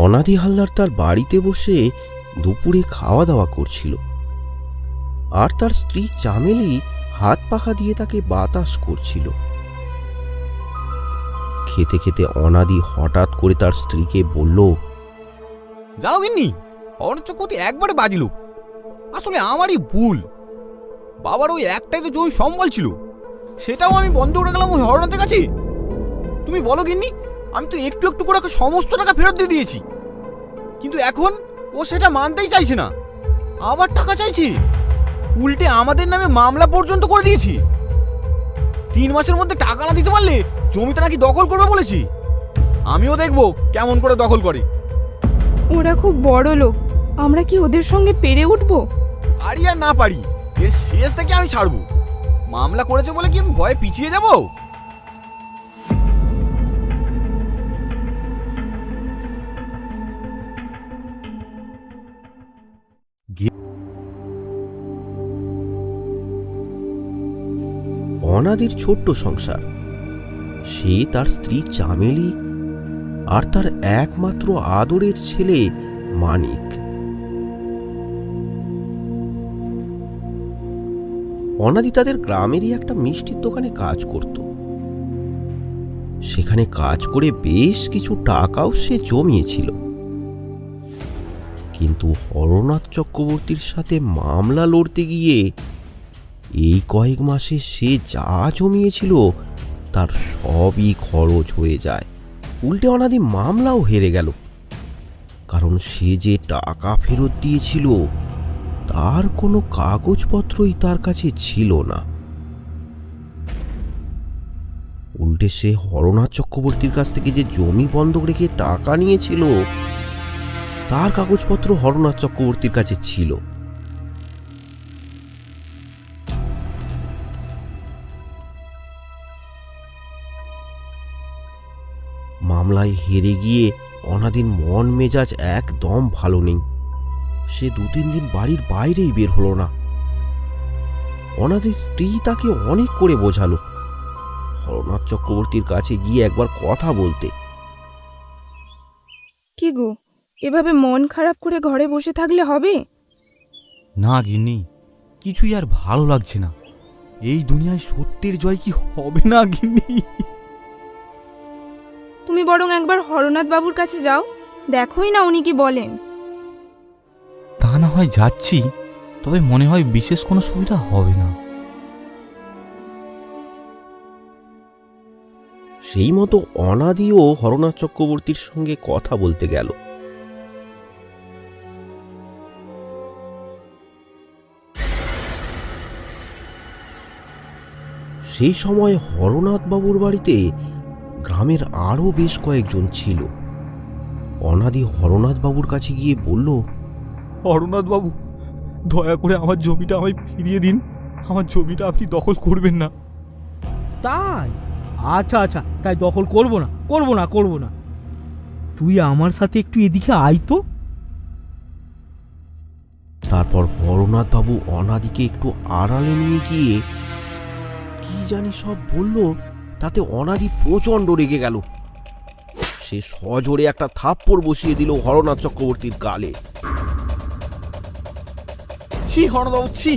অনাদি হালদার তার বাড়িতে বসে দুপুরে খাওয়া দাওয়া করছিল, আর তার স্ত্রী চামেলি হাত পাখা দিয়ে তাকে বাতাস করছিল। খেতে খেতে অনাদি হঠাৎ করে তার স্ত্রীকে বলল, জানো গিন্নি, হরণ চক্রবর্তী একবারে বাজিল। আসলে আমারই ভুল। বাবার ওই একটাই তো জমি সম্বল ছিল, সেটাও আমি বন্ধ করে গেলাম ওই হরনাথের কাছে। তুমি বলো গিন্নি, আমি তো একটু একটু করে সমস্ত টাকা ফেরত দিয়ে দিয়েছি, কিন্তু এখন ও সেটা মানতেই চাইছে না, আবার টাকা চাইছে। উল্টে আমাদের নামে মামলা পর্যন্ত করে দিয়েছি। 3 মাসের মধ্যে টাকা না দিতে পারলে জমিটা নাকি দখল করবে বলেছি। আমিও দেখবো কেমন করে দখল করে। ওরা খুব বড় লোক, আমরা কি ওদের সঙ্গে পেরে উঠবো? পারি আর না পারি, এর শেষ থেকে আমি ছাড়বো। মামলা করেছে বলে কি আমি ভয়ে পিছিয়ে যাব? অনাদির ছোট্ট সংসার, সে তার স্ত্রী চামেলি আর তার একমাত্র আদরের ছেলে মানিক। অনাদি তাদের গ্রামেরই একটা মিষ্টির দোকানে কাজ করত। সেখানে কাজ করে বেশ কিছু টাকাও সে জমিয়েছিল, কিন্তু হরনাথ চক্রবর্তীর সাথে মামলা লড়তে গিয়ে এই কয়েক মাসে সে যা জমিয়েছিল তার সবই খরচ হয়ে যায়। উল্টে অনাদি মামলাও হেরে গেল, কারণ সে যে টাকা ফেরত দিয়েছিল তার কোনো কাগজপত্রই তার কাছে ছিল না। উল্টে সে হরনাথ চক্রবর্তীর কাছ থেকে যে জমি বন্ধক রেখে টাকা নিয়েছিল তার কাগজপত্র হরনাথ চক্রবর্তীর কাছে ছিল। মামলায় হেরে গিয়ে অনাদির মন মেজাজ একদম ভালো নেই। সে 2-3 দিন বাড়ির বাইরেই বের হলো না। অনাদির স্ত্রী তাকে অনেক করে বোঝালো হরনাথ চক্রবর্তীর কাছে গিয়ে একবার কথা বলতে। কি গো, এভাবে মন খারাপ করে ঘরে বসে থাকলে হবে? না গিন্নি, কিছুই আর ভালো লাগছে না। এই দুনিয়ায় সত্যের জয় কি হবে না গিন্নি? তুমি বরং একবার হরনাথ বাবুর কাছে যাও, দেখোই না উনি কি বলেন। তা না হয় যাচ্ছি, তবে মনে হয় বিশেষ কোনো সুবিধা হবে না। সেই মতো অনাদিও হরনাথ চক্রবর্তীর সঙ্গে কথা বলতে গেল। সেই সময় হরনাথ বাবুর বাড়িতে গ্রামের আরো বেশ কয়েকজন ছিল। অনাদি হরনাথ বাবুর কাছে গিয়ে বলল, হরনাথ বাবু, দয়া করে আমার জমিটা আমায় ফিরিয়ে দিন। আমার জমিটা আপনি দখল করবেন না। তাই? আচ্ছা আচ্ছা, তাই দখল করব না। তুই আমার সাথে একটু এদিকে আয় তো। তারপর হরনাথ বাবু অনাদিকে একটু আড়ালে নিয়ে গিয়ে কি জানি সব বলল, তাতে অনাদি প্রচণ্ড রেগে গেল। সে সজোরে একটা থাপ্পড় বসিয়ে দিল হরনাথ চক্রবর্তীর গালে। ছি হরণবাবু, ছি!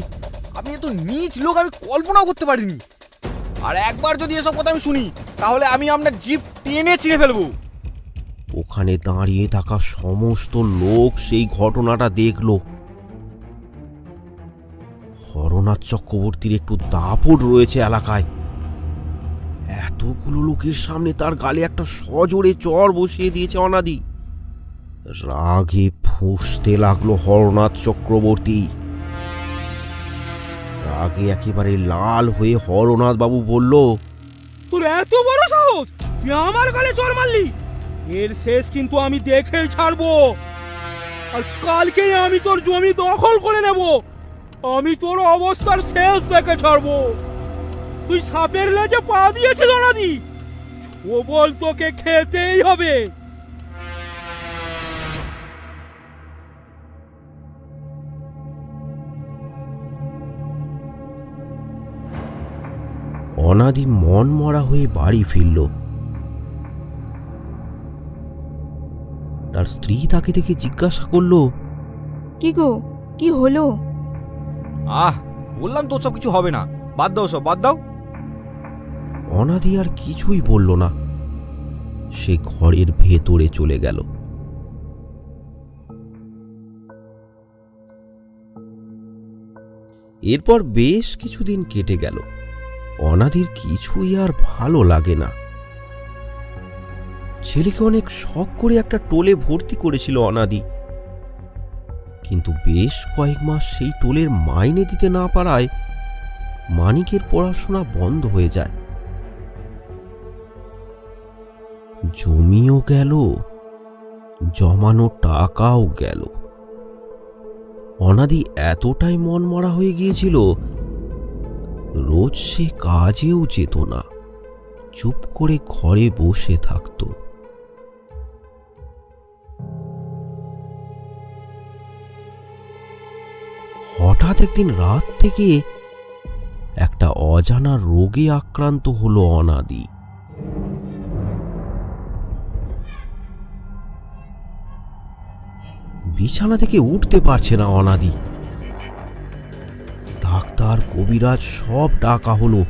আপনি এত নীচ লোক আমি কল্পনাও করতে পারিনি। আর একবার যদি এসব কথা আমি শুনি তাহলে আমি আপনার জিভ টেনে ছিঁড়ে ফেলবো। ওখানে দাঁড়িয়ে থাকা সমস্ত লোক সেই ঘটনাটা দেখল। হরনাথ চক্রবর্তীর একটু দাপট রয়েছে এলাকায়, এতগুলো লোকের সামনে তার গালে একটা সজোরে চড় বসিয়ে দিয়েছে অনাদি। রাগে ফুঁসতে লাগলো হরনাথ চক্রবর্তী। রাগে একেবারে লাল হয়ে হরনাথ বাবু বলল, তোর এত বড় সাহস, তুই আমার গালে চড় মারলি? এর শেষ কিন্তু আমি দেখেই ছাড়বো। আর কালকে আমি তোর জমি দখল করে নেব। আমি তোর অবস্থার শেষ দেখে ছাড়বো। তুই সাপের লেজে পা দিয়েছিস অনাদি, ছোবল তোকে খেতেই হবে। অনাদি মন মরা হয়ে বাড়ি ফিরল। তার স্ত্রী তাকে দেখে জিজ্ঞাসা করলো, কি গো, কি হলো? বললাম তো সব কিছু হবে না, বাদ দাও, সব বাদ দাও। অনাদি আর কিছুই বলল না। সে ঘরের ভেতরে চলে গেল। এরপর বেশ কিছুদিন কেটে গেল। অনাদির কিছুই আর ভালো লাগে না। ছেলেকে অনেক শখ করে একটা টোলে ভর্তি করেছিল অনাদি, কিন্তু বেশ কয়েক মাস সেই টোলের মাইনে দিতে না পারায় মানিকের পড়াশোনা বন্ধ হয়ে যায়। জমিও গেল, জমানো টাকাও গেল। অনাদি এতটাই মনমরা হয়ে গিয়েছিল, রোজ সে কাজেও যেত না, চুপ করে ঘরে বসে থাকত। হঠাৎ একদিন রাত থেকে একটা অজানা রোগে আক্রান্ত হলো অনাদি। বিছানা থেকে উঠতে পারছে না অনাদি। ডাক্তার, কবিরাজ সব ডাকা হলো,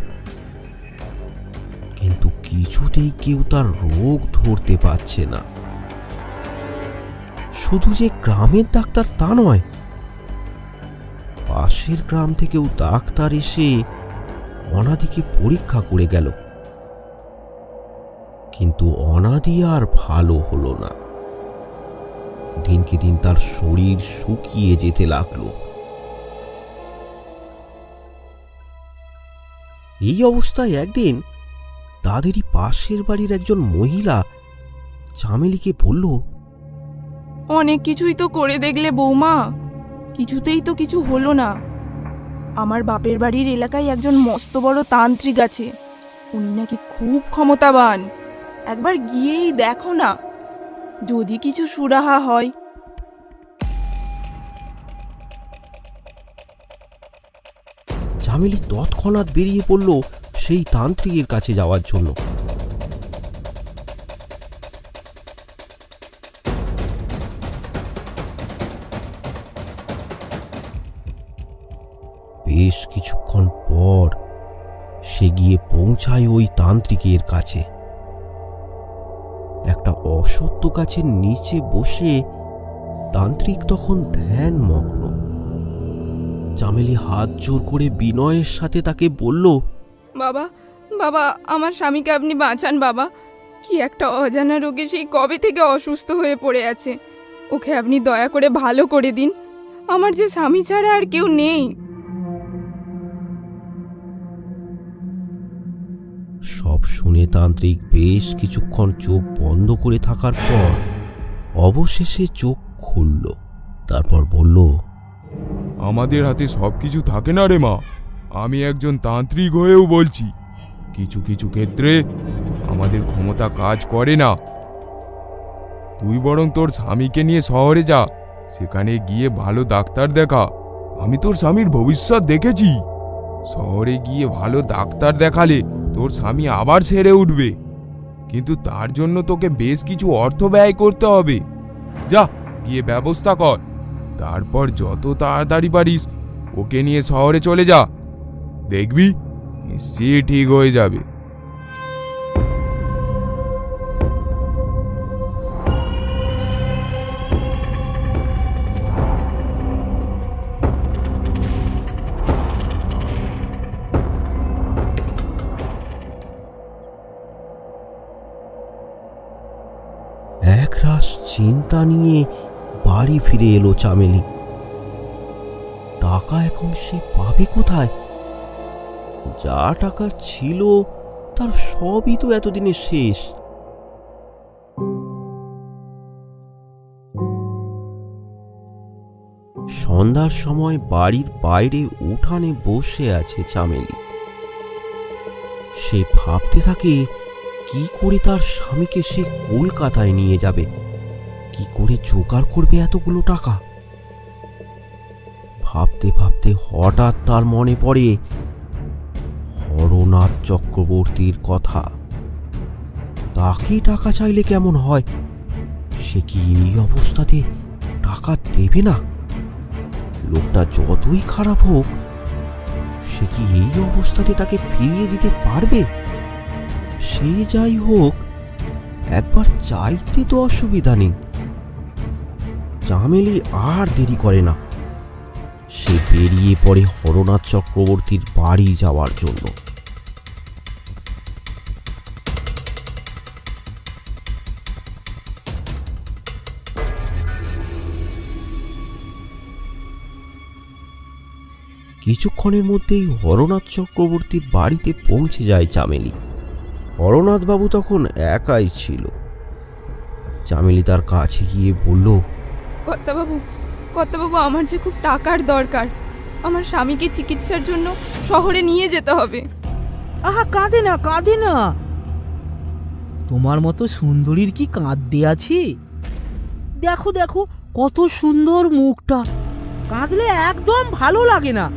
কিন্তু কিছুতেই কেউ তার রোগ ধরতে পারছে না। শুধু যে গ্রামের ডাক্তার তা নয়, পাশের গ্রাম থেকেও ডাক্তার এসে অনাদিকে পরীক্ষা করে গেল, কিন্তু অনাদি আর ভালো হলো না। দিনকে দিন তার শরীর শুকিয়ে যেতে লাগলো। এই অবস্থায় একদিন তাদেরই পাশের বাড়ির একজন মহিলা চামেলিকে বলল, অনেক কিছুই তো করে দেখলে বৌমা, কিছুতেই তো কিছু হলো না। আমার বাপের বাড়ির এলাকায় একজন মস্ত বড় তান্ত্রিক আছে, উনি নাকি খুব ক্ষমতাবান। একবার গিয়েই দেখো না, যদি কিছু সুরাহা হয়। চামেলি তৎক্ষণাৎ বেরিয়ে পড়ল সেই তান্ত্রিকের কাছে যাওয়ার জন্য। বেশ কিছুক্ষণ পর সে গিয়ে পৌঁছায় ওই তান্ত্রিকের কাছে। একটা অশ্বত্থ গাছের নিচে বসে তান্ত্রিক তখন ধ্যানমগ্ন। চামেলি হাত জোর করে বিনয়ের সাথে তাকে বলল, বাবা, বাবা, আমার স্বামীকে আপনি বাঁচান বাবা। কি একটা অজানা রোগে সেই কবে থেকে অসুস্থ হয়ে পড়ে আছে। ওকে আপনি দয়া করে ভালো করে দিন। আমার যে স্বামী ছাড়া আর কেউ নেই। সব শুনে তান্ত্রিক বেশ কিছুক্ষণ চোখ বন্ধ করে থাকার পর অবশেষে চোখ খুলল। তারপর বলল, আমাদের হাতে সব কিছু থাকে না রে মা। আমি একজন তান্ত্রিক হয়েও বলছি, কিছু কিছু ক্ষেত্রে আমাদের ক্ষমতা কাজ করে না। তুই বরং তোর স্বামীকে নিয়ে শহরে যা, সেখানে গিয়ে ভালো ডাক্তার দেখা। আমি তোর স্বামীর ভবিষ্যৎ দেখেছি। শহরে গিয়ে ভালো ডাক্তার দেখালে তোর স্বামী আবার সেরে উঠবে, কিন্তু তার জন্য তোকে বেশ কিছু অর্থ ব্যয় করতে হবে। যা, গিয়ে ব্যবস্থা কর। তারপর যত তাড়াতাড়ি পারিস ওকে নিয়ে শহরে চলে যা, দেখবি নিশ্চয়ই ঠিক হয়ে যাবে। একরাশ চিন্তা নিয়ে বাড়ি ফিরে এলো চামেলি। টাকা এখন সে পাবে কোথায়? যা টাকা ছিল তার সবই তো এতদিনে শেষ। সন্ধ্যার সময় বাড়ির বাইরে উঠানে বসে আছে চামেলি। সে ভাবতে থাকে, কি করে তার স্বামীকে সে কলকাতায় নিয়ে যাবে, কি করে জোগাড় করবে এতগুলো টাকা। ভাবতে ভাবতে হঠাৎ তার মনে পড়ে হরনাথ চক্রবর্তীর কথা। তাকে টাকা চাইলে কেমন হয়, সে কি এই অবস্থাতে টাকা দেবে না? লোকটা যতই খারাপ হোক, সে কি এই অবস্থাতে তাকে ফিরিয়ে দিতে পারবে? সে যাই হোক, একবার চাইতে তো অসুবিধা নেই। চামেলি আর দেরি করে না, সে বেরিয়ে পড়ে হরনাথ চক্রবর্তীর বাড়ি যাওয়ার জন্য। কিছুক্ষণের মধ্যেই হরনাথ চক্রবর্তীর বাড়িতে পৌঁছে যায় চামেলি। হরনাথ বাবু তখন একাই ছিল। চামেলি তার কাছে গিয়ে বলল, কর্তাবাবু, কর্তাবাবু, আমার যে খুব টাকার দরকার। আমার স্বামীকে চিকিৎসার জন্য শহরে নিয়ে যেতে হবে। আহা, কাঁদে না, কাঁদে না। তোমার মতো সুন্দরীর কি কাঁদতে আছে? দেখো দেখো, কত সুন্দর মুখটা। কাঁদলে একদম ভালো লাগে না।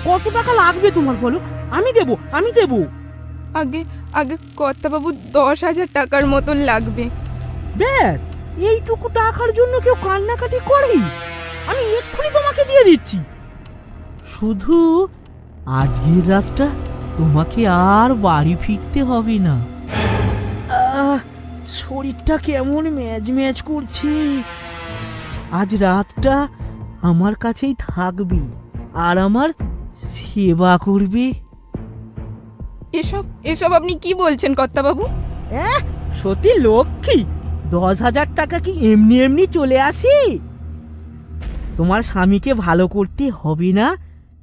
কত টাকা লাগবে তোমার বলো? আমি দেব, আমি দেব। আগে আগে কর্তাবাবু 10,000 টাকার মতন লাগবে। ব্যাস, এইটুকু টাকার জন্য কেউ কান্নাকাটি করে? আমি এক্ষুনি তোমাকে দিয়ে দিচ্ছি। শুধু আজকের রাতটা তোমাকে আর বাড়ি ফিরতে হবে না। শরীরটা কেমন ম্যাজ ম্যাজ করছে। আজ রাতটা আমার কাছেই থাকবে আর আমার সেবা করবে। এসব এসব আপনি কি বলছেন কর্তাবাবু? সত্যি লক্ষ্মী, 10,000 টাকা কি এমনি এমনি চলে আসে? তোমার স্বামীকে ভালো করতে হবে না?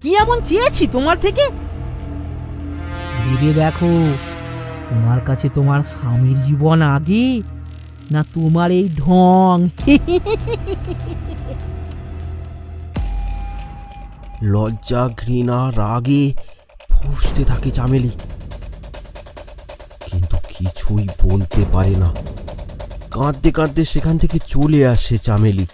কি এমন চেয়েছি তোমার থেকে? ভেবে দেখো, তোমার কাছে তোমার স্বামীর জীবন আগে না তোমার এই ঢং? লজ্জা, ঘৃণা, রাগে ফুঁসতে থাকে চামেলি, কিন্তু কিছুই বলতে পারে না। কাঁদতে কাঁদতে সেখান থেকে চলে আসে চামেলি।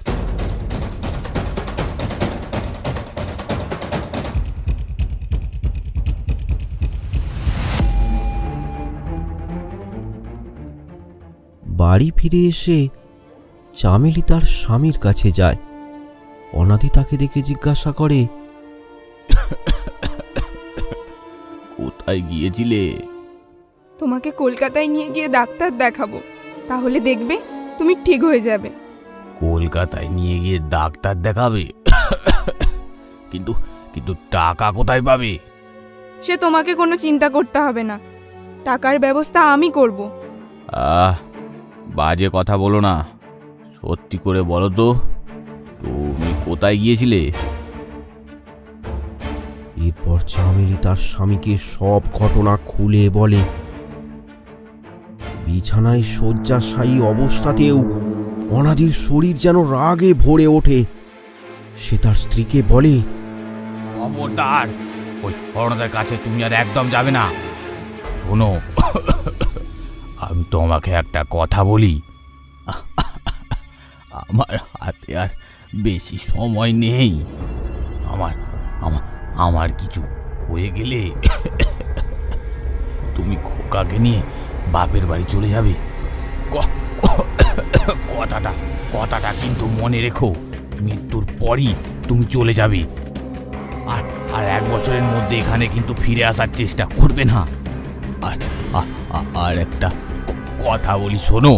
বাড়ি ফিরে এসে চামেলি তার স্বামীর কাছে যায়। অনাদি তাকে দেখে জিজ্ঞাসা করে, কোথায় গিয়েছিলে? তোমাকে কলকাতায় নিয়ে গিয়ে ডাক্তার দেখাবো, তাহলে দেখবে তুমি ঠিক হয়ে যাবে। কলকাতায় নিয়ে গিয়ে ডাক্তার দেখাবে? কিন্তু কিন্তু টাকা কোথায় পাবে? সে তোমাকে কোনো চিন্তা করতে হবে না, টাকার ব্যবস্থা আমি করব। বাজে কথা বলো না, সত্যি করে বলো তো, তুমি কোথায় গিয়েছিলে? এরপর চামেলি তার স্বামীকে সব ঘটনা খুলে বলে। বিছানায় শয্যাশায়ী অবস্থাতেও অনাদির শরীর যেন রাগে ভরে ওঠে। সে তার স্ত্রীকে বলে, খবরদার, ওই হরনাথের কাছে তুমি আর একদম যাবে না। শোনো, আমি তোমাকে একটা কথা বলি, আমার হাতে আর বেশি সময় নেই। আমার কিছু হয়ে গেলে তুমি খোকাকে নিয়ে বাপের বাড়ি চলে যাবে। কথাটা কিন্তু মনে রেখো, মৃত্যুর পরই তুমি চলে যাবে। আর 1 বছরের মধ্যে এখানে কিন্তু ফিরে আসার চেষ্টা করবে না। আর একটা কথা বলি, শোনো।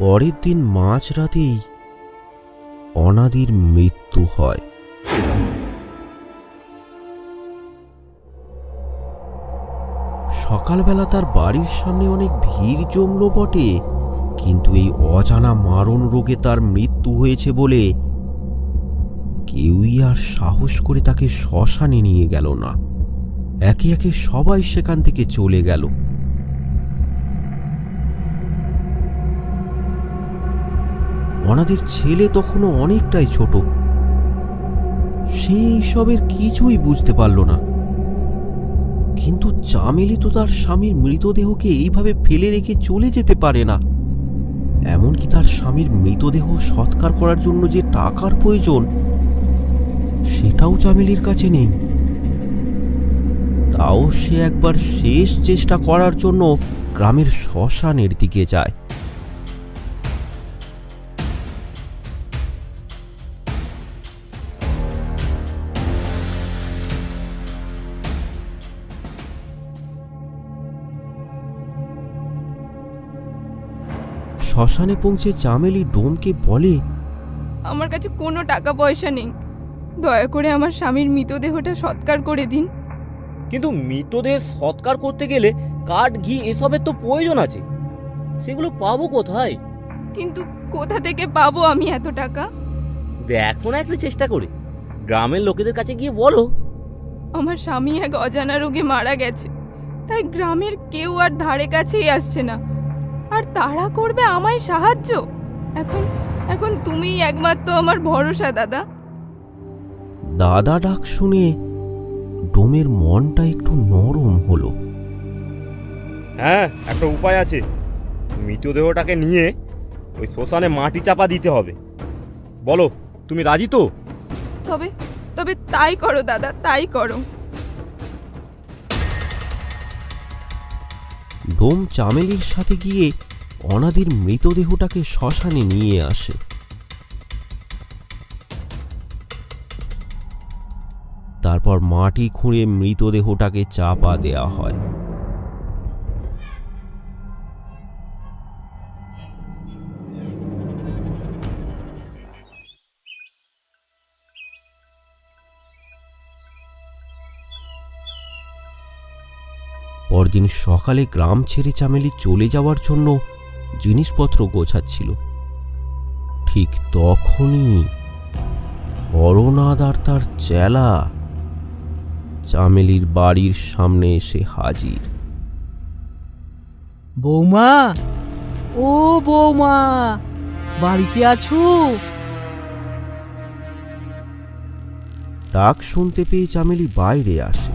পরের দিন মাঝরাতেই অনাদির মৃত্যু হয়। সকালবেলা তার বাড়ির সামনে অনেক ভিড় জমল বটে, কিন্তু এই অজানা মারণ রোগে তার মৃত্যু হয়েছে বলে কেউই আর সাহস করে তাকে শ্মশানে নিয়ে গেল না। একে একে সবাই সেখান থেকে চলে গেল। অনাদির ছেলে তখনও অনেকটাই ছোট, সেই সবের কিছুই বুঝতে পারল না। কিন্তু চামেলি তো তার স্বামীর মৃতদেহকে এইভাবে ফেলে রেখে চলে যেতে পারে না। এমনকি তার স্বামীর মৃতদেহ সৎকার করার জন্য যে টাকার প্রয়োজন সেটাও চামেলির কাছে নেই। তাও সে একবার শেষ চেষ্টা করার জন্য গ্রামের শ্মশানের দিকে যায়। শ্মশানে পৌঁছে চামেলি ডোমকে বলে, আমার কাছে কোনো টাকা পয়সা নেই, দয়া করে আমার স্বামীর মৃতদেহটা সৎকার করে দিন। কিন্তু মৃতদেহ সৎকার করতে গেলে কাঠ, ঘি এসবের তো প্রয়োজন আছে, সেগুলো পাবো কোথায়? কিন্তু কোথা থেকে পাবো আমি এত টাকা? দেখো না একটু চেষ্টা করে, গ্রামের লোকেদের কাছে গিয়ে বলো। আমার স্বামী এক অজানা রোগে মারা গেছে, তাই গ্রামের কেউ আর ধারে কাছেই আসছে না, আর তারা করবে আমায় সাহায্য। এখন এখন তুমিই একমাত্র আমার ভরসা দাদা। দাদা ডাক শুনে ডোমের মনটা একটু নরম হলো। হ্যাঁ, একটা উপায় আছে। মৃতদেহটাকে নিয়ে ওই শ্মশানে মাটি চাপা দিতে হবে। বলো, তুমি রাজি তো? তবে তবে তাই করো দাদা, তাই করো। ডোম চামেলির সাথে গিয়ে অনাদির মৃতদেহটাকে শ্মশানে নিয়ে আসে। তারপর মাটি খুঁড়ে মৃতদেহটাকে চাপা দেয়া হয়। পরদিন সকালে গ্রাম ছেড়ে চামেলি চলে যাওয়ার জন্য জিনিসপত্র গোছাচ্ছিল। ঠিক তখনই হরনাথ আর তার চেলা চামেলির বাড়ির সামনে এসে হাজির। বৌমা, ও বৌমা, বাড়িতে আছো? ডাক শুনতে পেয়ে চামেলি বাইরে আসে।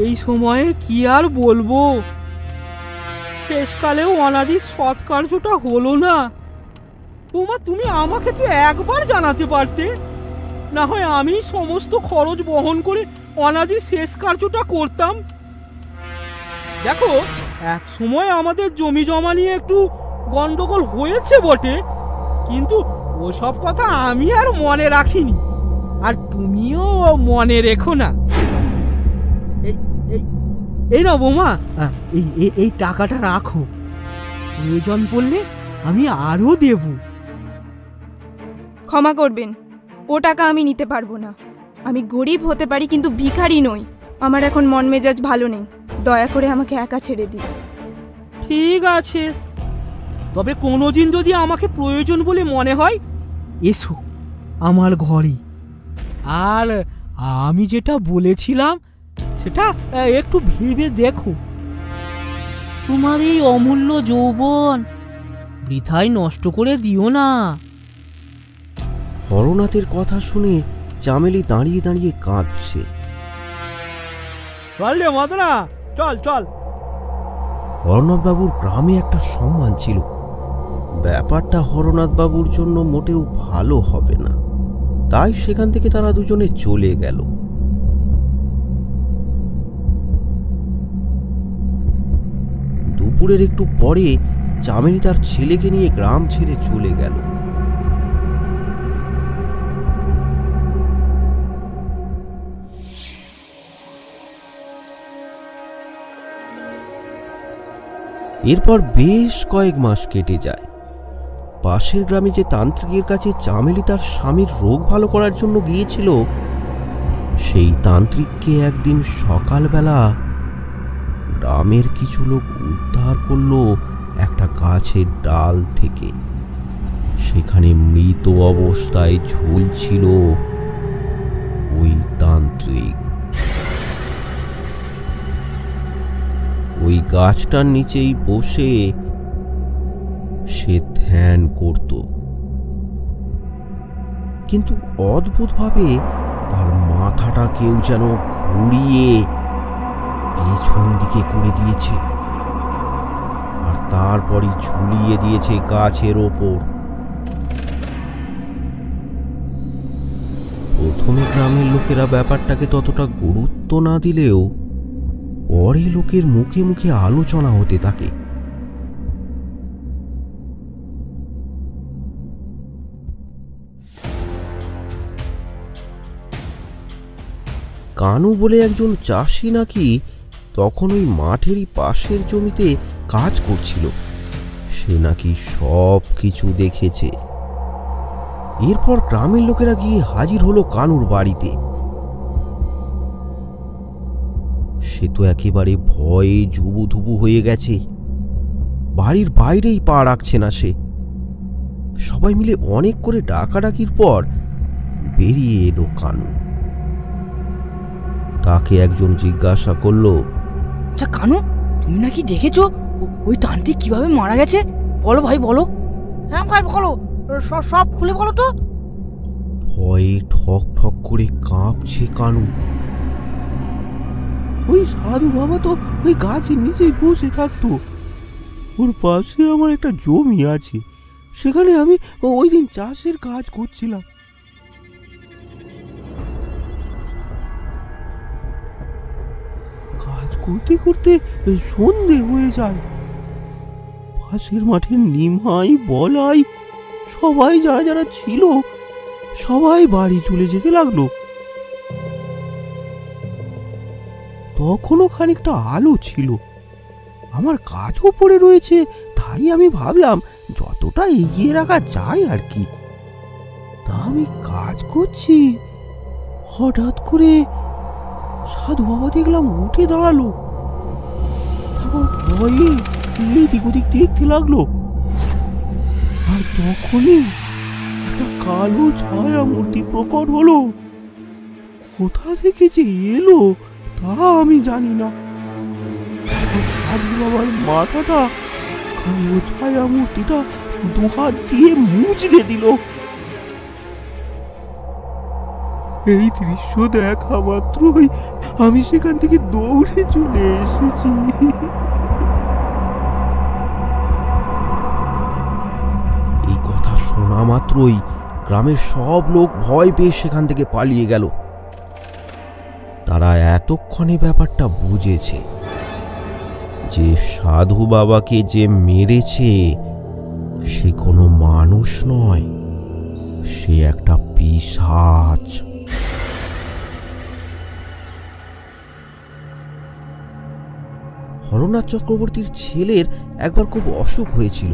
এই সময়ে কি আর বলবো, শেষকালেও অনাদির সৎকার্যটা হলো না। বৌমা, তুমি আমাকে তো একবার জানাতে পারতে, না হয় আমি সমস্ত খরচ বহন করে অনাদির শেষ কার্যটা করতাম। দেখো, এক সময় আমাদের জমি জমা নিয়ে একটু গন্ডগোল হয়েছে বটে, কিন্তু ওসব কথা আমি আর মনে রাখিনি, আর তুমিও মনে রেখো না। এই না বৌমা, এই টাকাটা রাখো, প্রয়োজন পড়লে আমি আরো দেব। ক্ষমা করবেন, ও টাকা আমি নিতে পারবো না। আমি গরিব হতে পারি কিন্তু ভিখারি নই। আমার এখন মন মেজাজ ভালো নেই, দয়া করে আমাকে একা ছেড়ে দিন। ঠিক আছে, তবে কোনোদিন যদি আমাকে প্রয়োজন বলে মনে হয়, এসো আমার ঘরে। আর আমি যেটা বলেছিলাম সেটা একটু ভেবে দেখো। তোমার এই অমূল্য যৌবন বৃথায় নষ্ট করে দিও না। হরনাথের কথা শুনে চামেলি দাঁড়িয়ে দাঁড়িয়ে কাঁদছে। চল রে মাদনা, চল চল। হরনাথবাবুর গ্রামে একটা সম্মান ছিল, ব্যাপারটা হরনাথবাবুর জন্য মোটেও ভালো হবে না, তাই সেখান থেকে তারা দুজনে চলে গেল। দুপুরের একটু পরে চামেলি তার ছেলেকে নিয়ে গ্রাম ছেড়ে চলে গেল। এরপর বেশ কয়েক মাস কেটে যায়। পাশের গ্রামে যে তান্ত্রিকের কাছে চামেলি তার স্বামীর রোগ ভালো করার জন্য গিয়েছিল, সেই তান্ত্রিককে একদিন সকালবেলা গ্রামের কিছু লোক উদ্ধার করলো একটা গাছের ডাল থেকে। সেখানে মৃত অবস্থায় ঝুলছিল ওই তান্ত্রিক। ওই গাছটার নিচেই বসে সে ধ্যান করত, কিন্তু অদ্ভুতভাবে তার মাথাটা কেউ যেন ঘুরিয়ে পেছন দিকে করে দিয়েছে, আর তারপরই ঝুলিয়ে দিয়েছে গাছের ওপর। প্রথমে গ্রামের লোকেরা ব্যাপারটাকে ততটা গুরুত্ব না দিলেও পরে লোকের মুখে মুখে আলোচনা হতে থাকে। কানু বলে একজন চাষি নাকি তখন ওই মাঠেরই পাশের জমিতে কাজ করছিল। সে নাকি সব কিছু দেখেছে। এরপর গ্রামের লোকেরা গিয়ে হাজির হলো কানুর বাড়িতে। সে তো একেবারে ভয়ে জুবুথুবু হয়ে গেছে, বাড়ির বাইরেই পা রাখছে না সে। সবাই মিলে অনেক করে ডাকাডাকির পর বেরিয়ে এলো কানু। তাকে একজন জিজ্ঞাসা করলো, আচ্ছা কানু, তুমি নাকি দেখেছো ওই তান্ত্রিক কিভাবে মারা গেছে? বলো ভাই বলো। হ্যাঁ ভাই বলো, সব খুলে বলো তো। ভয়ে ঠক ঠক করে কাঁপছে কানু। ওই সাধু বাবা তো ওই গাছের নিচেই বসে থাকতো। ওর পাশে আমার একটা জমি আছে, সেখানে আমি ওই দিন চাষের কাজ করছিলাম। কাজ করতে করতে সন্ধে হয়ে যায়। পাশের মাঠের নিমাই বলাই সবাই যারা যারা ছিল সবাই বাড়ি চলে যেতে লাগলো। তখনও খানিকটা আলো ছিল, আমার কাজও পড়ে রয়েছে, তাই আমি ভাবলাম যতটা এগিয়ে রাখা যায় আর কি। তা আমি কাজ করছি, হঠাৎ করে সাধু বাবা দেখলাম উঠে দাঁড়ালো। তারপর ভয়ে এদিক ওদিক দেখতে লাগলো, আর তখনই একটা কালো ছায়া মূর্তি প্রকট হলো। কোথা থেকে যে এলো তা আমি জানি না। সাধু বাবার মাথাটা কালো ছায়া মূর্তিটা দুহাত দিয়ে মুচড়ে দিল। এই দৃশ্য দেখা মাত্রই আমি সেখান থেকে দৌড়ে চলে এসেছি। এই কথা শোনা মাত্রই গ্রামের সব লোক ভয় পেয়ে সেখান থেকে পালিয়ে গেল। তারা এতক্ষণে ব্যাপারটা বুঝেছে যে সাধু বাবাকে যে মেরেছে সে কোনো মানুষ নয়, সে একটা পিশাচ। হরনাথ চক্রবর্তীর ছেলের একবার খুব অসুখ হয়েছিল,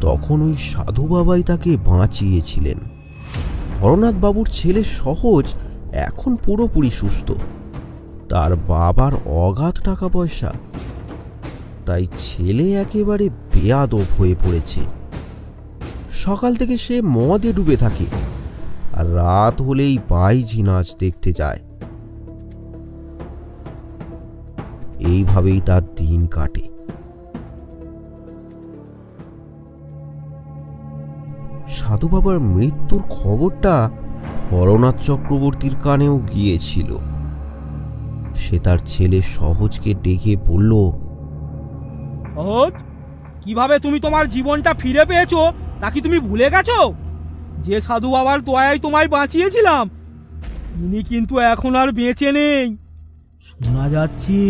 তখন ওই সাধু বাবাই তাকে বাঁচিয়েছিলেন। হরনাথ বাবুর ছেলে সহজ এখন পুরোপুরি সুস্থ। তার বাবার অগাধ টাকা পয়সা, তাই ছেলে একেবারে বেয়াদব হয়ে পড়েছে। সকাল থেকে সে মদে ডুবে থাকে, আর রাত হলেই বাইজি নাচ দেখতে যায়। এইভাবেই তার দিন কাটে। সাধু বাবার মৃত্যুর খবরটা হরনাথ চক্রবর্তীর কানেও গিয়েছিল। সে তার ছেলে সহজকে ডেকে বলল, সহজ, কিভাবে তুমি তোমার জীবনটা ফিরে পেয়েছো তা কি তুমি ভুলে গেছো? যে সাধু বাবার দয়ায় তোমায় বাঁচিয়েছিলাম তিনি কিন্তু এখন আর বেঁচে নেই। শোনা যাচ্ছে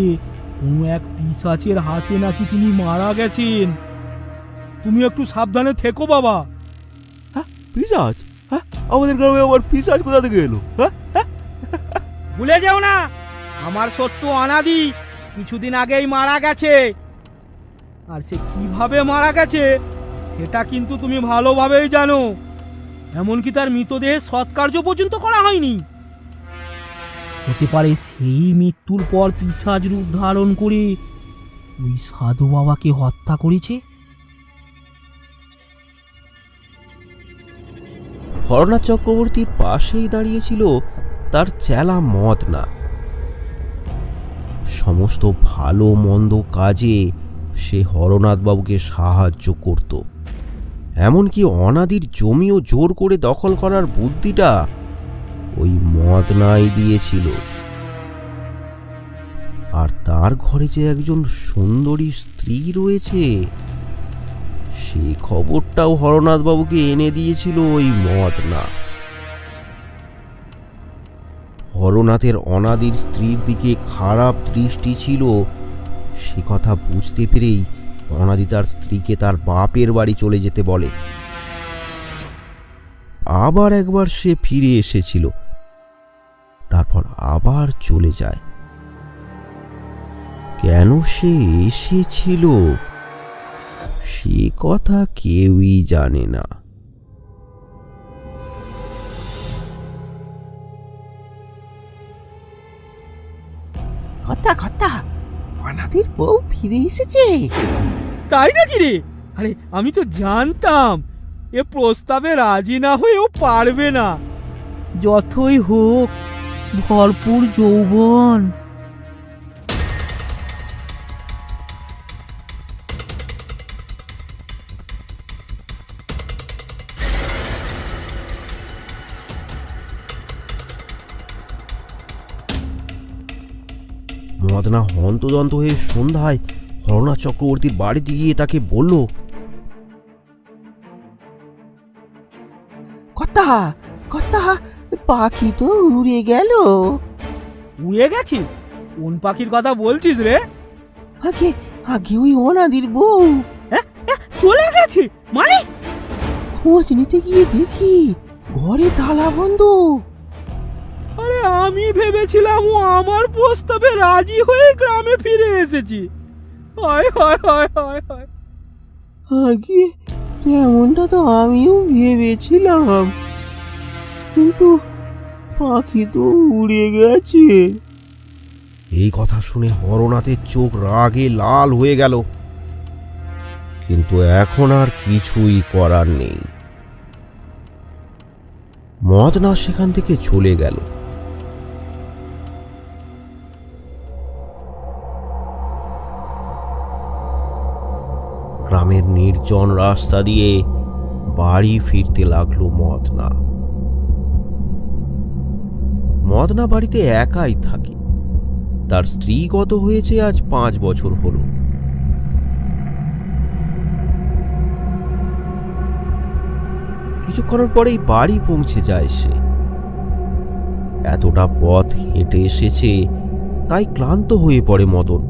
কোনো এক পিশাচের হাতে নাকি তিনি মারা গেছেন। তুমি একটু সাবধানে থেকো বাবা। পিশাচ? আমাদের গ্রামে আবার পিশাচ কোথা থেকে এলো? ভুলে যেও না, আমার সত্য অনাদি কিছুদিন আগেই মারা গেছে, আর সে কিভাবে মারা গেছে সেটা কিন্তু তুমি ভালোভাবেই জানো। এমনকি তার মৃতদেহের সৎকার্য পর্যন্ত করা হয়নি। হতে পারে সেই মৃত্যুর পর পিশাচ রূপ ধারণ করে ওই সাধু বাবাকে হত্যা করেছে। হরনাথ চক্রবর্তীর পাশেই দাঁড়িয়েছিল তার চেলা মদনা। সমস্ত ভালো মন্দ কাজে সে হরনাথ বাবুকে সাহায্য করত। এমনকি অনাদির জমিও জোর করে দখল করার বুদ্ধিটা ওই মদনাই দিয়েছিল। আর তার ঘরে যে একজন সুন্দরী স্ত্রী রয়েছে সে খবরটাও হরনাথ বাবুকে এনে দিয়েছিল ওই মদনা। হরনাথের অনাদির স্ত্রীর দিকে খারাপ দৃষ্টি ছিল সে কথা বুঝতে পেরেই অনাদি তার স্ত্রীকে তার বাপের বাড়ি চলে যেতে বলে। আবার একবার সে ফিরে এসেছিল, তারপর আবার চলে যায়। কেন সে এসেছিল সে কথা কেউই জানে না। কথা কথা অনাদির বউ ফিরে এসেছে। তাই নাকি রে? আরে আমি তো জানতাম এ প্রস্তাবে রাজি না হয়েও পারবে না। যতই হোক ভরপুর যৌবন। মদনা হন্তদন্ত হয়ে সন্ধ্যায় হরনাথ চক্রবর্তীর বাড়িতে গিয়ে তাকে বলল, কথা কথা পাখি তো উড়ে গেল। উড়ে গেছি? কোন পাখির কথা বলছিস রে? আগে আগে ওই অনাদির বউ চলে গেছে মানে? খোঁজ নিতে গিয়ে দেখি ঘরে তালা বন্ধ। আরে আমি ভেবেছিলাম ও আমার প্রস্তাবে রাজি হয়ে গ্রামে ফিরে এসেছি। হায় হায় হায় হায় হায়। আগে তেমনটা তো আমিও ভেবেছিলাম, কিন্তু পাখি তো উড়ে গেছে। এই কথা শুনে হরনাথের চোখ রাগে লাল হয়ে গেল, কিন্তু এখন আর কিছুই করার নেই। মদনা সেখান থেকে চলে গেল। গ্রামের নির্জন রাস্তা দিয়ে বাড়ি ফিরতে লাগলো মদনা। মদনা বাড়িতে একাই থাকে। তার স্ত্রী গত হয়েছে আজ 5 বছর হলো। কিছুক্ষণের পরেই বাড়ি পৌঁছে যায় সে। এতটা পথ হেঁটে এসেছে তাই ক্লান্ত হয়ে পড়ে মদন।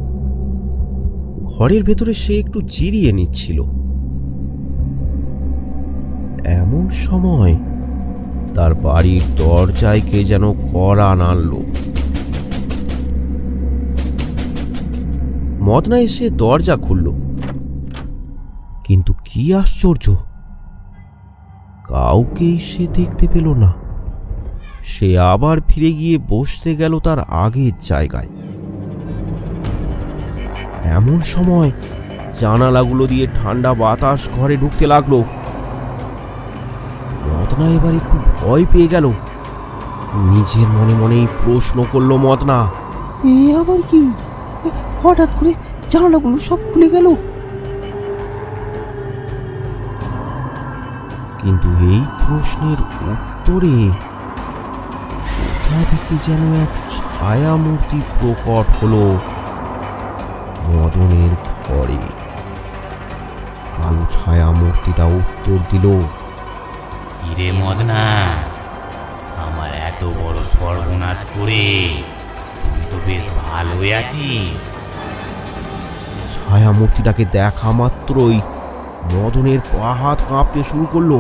ঘরের ভেতরে সে একটু জিরিয়ে নিচ্ছিল। এমন সময় তার বাড়ির দরজায় কে যেন কড়া নাড়ল। মদনা এসে দরজা খুলল, কিন্তু কি আশ্চর্য, কাউকেই সে দেখতে পেল না। সে আবার ফিরে গিয়ে বসতে গেল তার আগের জায়গায়। এমন সময় জানালাগুলো দিয়ে ঠান্ডা বাতাস ঘরে ঢুকতে লাগলো। মদনা এবার একটু ভয় পেয়ে গেল। নিজের মনে মনেই প্রশ্ন করলো মদনা, এ আবার কি? হঠাৎ করে জানালাগুলো সব খুলে গেল। কিন্তু এই প্রশ্নের উত্তরে কোথা থেকে যেন এক ছায়া মূর্তি প্রকট হলো মদনের ঘরে। কালো ছায়া মূর্তিটা উত্তর দিল, হিরে মদনা, আমার এত বড় সর্বনাশ করে তুই তো বেশ ভালোই আছিস। ছায়া মূর্তিটাকে দেখা মাত্রই মদনের পা হাত কাঁপতে শুরু করলো।